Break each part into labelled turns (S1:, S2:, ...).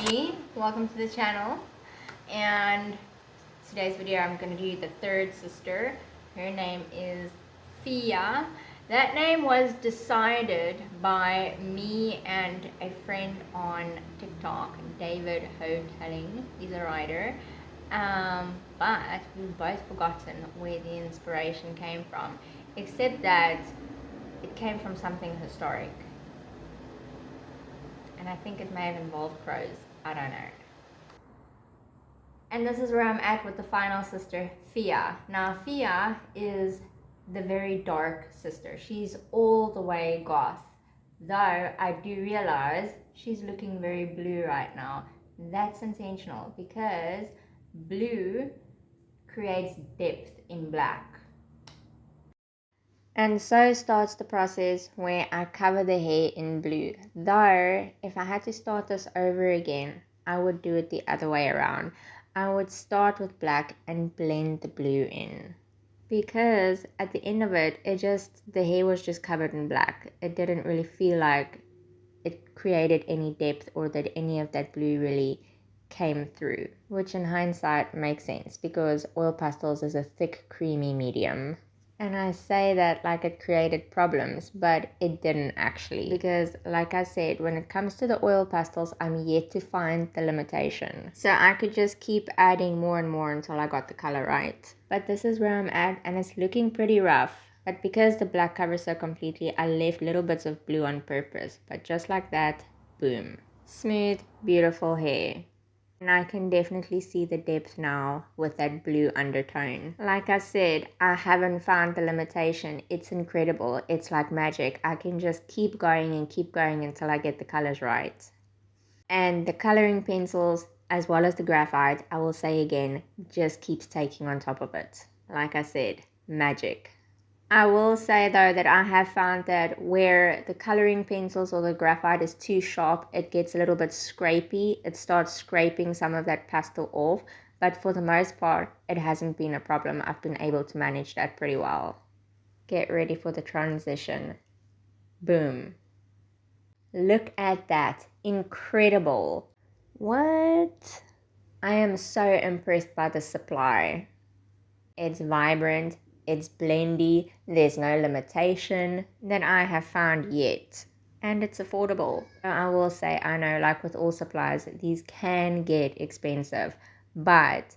S1: me. Welcome to the channel. And today's video I'm going to do the third sister. Her name is Fia. That name was decided by me and a friend on TikTok, David Hotelling. He's a writer. But we've both forgotten where the inspiration came from, except that it came from something historic. And I think it may have involved crows. I don't know. And this is where I'm at with the final sister, Fia. Now, Fia is the very dark sister. She's all the way goth. Though I do realize she's looking very blue right now. That's intentional because blue creates depth in black. And so starts the process where I cover the hair in blue. Though, if I had to start this over again, I would do it the other way around. I would start with black and blend the blue in. Because at the end of it, the hair was just covered in black. It didn't really feel like it created any depth or that any of that blue really came through. Which in hindsight makes sense because oil pastels is a thick, creamy medium. And I say that like it created problems, but it didn't actually. Because like I said, when it comes to the oil pastels, I'm yet to find the limitation. So I could just keep adding more and more until I got the color right. But this is where I'm at and it's looking pretty rough. But because the black covers so completely, I left little bits of blue on purpose. But just like that, boom. Smooth, beautiful hair. And I can definitely see the depth now with that blue undertone. Like I said, I haven't found the limitation. It's incredible. It's like magic. I can just keep going until I get the colors right. And the coloring pencils, as well as the graphite, I will say again, just keeps taking on top of it. Like I said, magic. I will say though that I have found that where the coloring pencils or the graphite is too sharp, it gets a little bit scrapey. It starts scraping some of that pastel off, but for the most part, it hasn't been a problem. I've been able to manage that pretty well. Get ready for the transition. Boom. Look at that. Incredible. What? I am so impressed by the supply. It's vibrant. It's blendy, there's no limitation that I have found yet, and it's affordable. I will say, I know like with all supplies, these can get expensive, but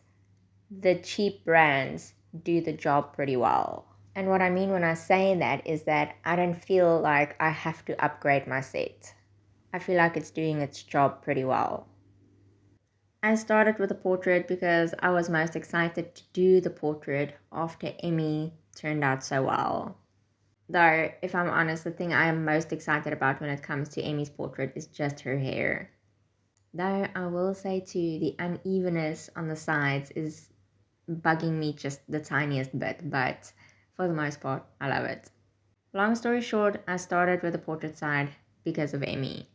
S1: the cheap brands do the job pretty well. And what I mean when I say that is that I don't feel like I have to upgrade my set. I feel like it's doing its job pretty well. I started with a portrait because I was most excited to do the portrait after Emmy turned out so well. Though, if I'm honest, the thing I am most excited about when it comes to Emmy's portrait is just her hair. Though I will say too, the unevenness on the sides is bugging me just the tiniest bit, but for the most part, I love it. Long story short, I started with the portrait side because of Emmy.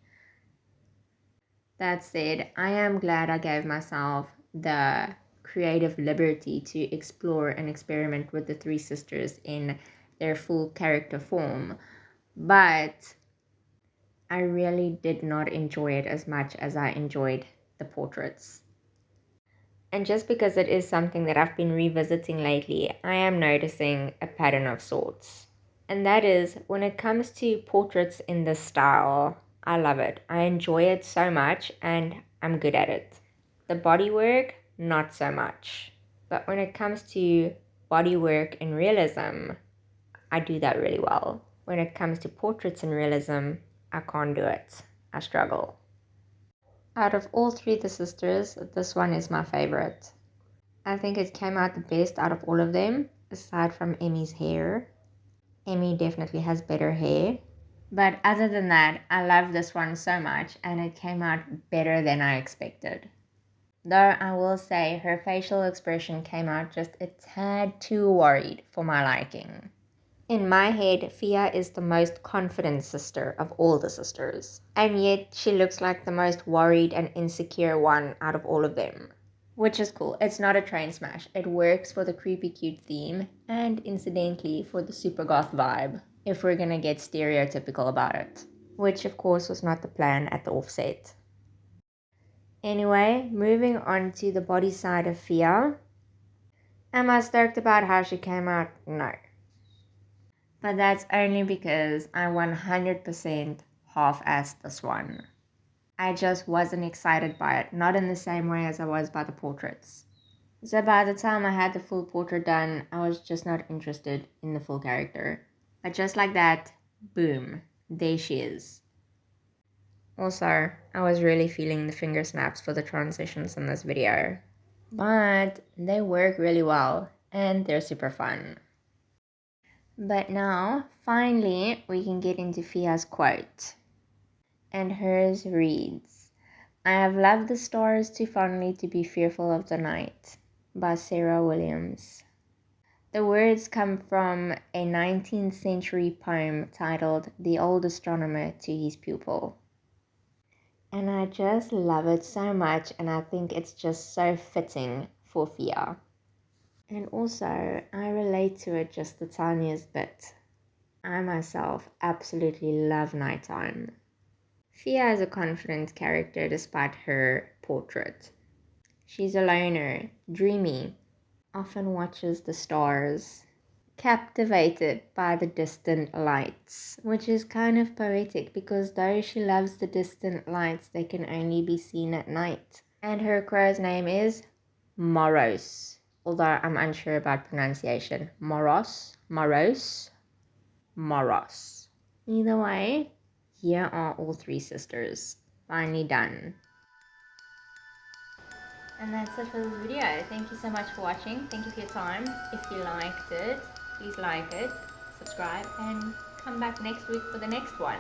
S1: That said, I am glad I gave myself the creative liberty to explore and experiment with the three sisters in their full character form, but I really did not enjoy it as much as I enjoyed the portraits. And just because it is something that I've been revisiting lately, I am noticing a pattern of sorts. And that is when it comes to portraits in this style, I love it. I enjoy it so much and I'm good at it. The bodywork, not so much. But when it comes to bodywork in realism, I do that really well. When it comes to portraits in realism, I can't do it. I struggle. Out of all three of the sisters, this one is my favorite. I think it came out the best out of all of them, aside from Emmy's hair. Emmy definitely has better hair. But other than that, I love this one so much and it came out better than I expected. Though I will say her facial expression came out just a tad too worried for my liking. In my head, Fia is the most confident sister of all the sisters. And yet she looks like the most worried and insecure one out of all of them. Which is cool. It's not a train smash. It works for the creepy cute theme and incidentally for the super goth vibe, if we're gonna get stereotypical about it. Which of course was not the plan at the offset. Anyway, moving on to the body side of Fia. Am I stoked about how she came out? No. But that's only because I 100% half-assed this one. I just wasn't excited by it, not in the same way as I was by the portraits. So by the time I had the full portrait done, I was just not interested in the full character. But just like that, boom, there she is. Also, I was really feeling the finger snaps for the transitions in this video. But they work really well, and they're super fun. But now, finally, we can get into Fia's quote. And hers reads, "I have loved the stars too fondly to be fearful of the night," by Sarah Williams. The words come from a 19th century poem titled "The Old Astronomer to His Pupil." And I just love it so much, and I think it's just so fitting for Fia. And also, I relate to it just the tiniest bit. I myself absolutely love nighttime. Fia is a confident character despite her portrait. She's a loner, dreamy, often watches the stars, captivated by the distant lights, which is kind of poetic because though she loves the distant lights, they can only be seen at night. And her crow's name is Moros, although I'm unsure about pronunciation. Moros, Moros, Moros. Either way, here are all three sisters. Finally done. And that's it for this video. Thank you so much for watching. Thank you for your time. If you liked it, please like it, subscribe, and come back next week for the next one.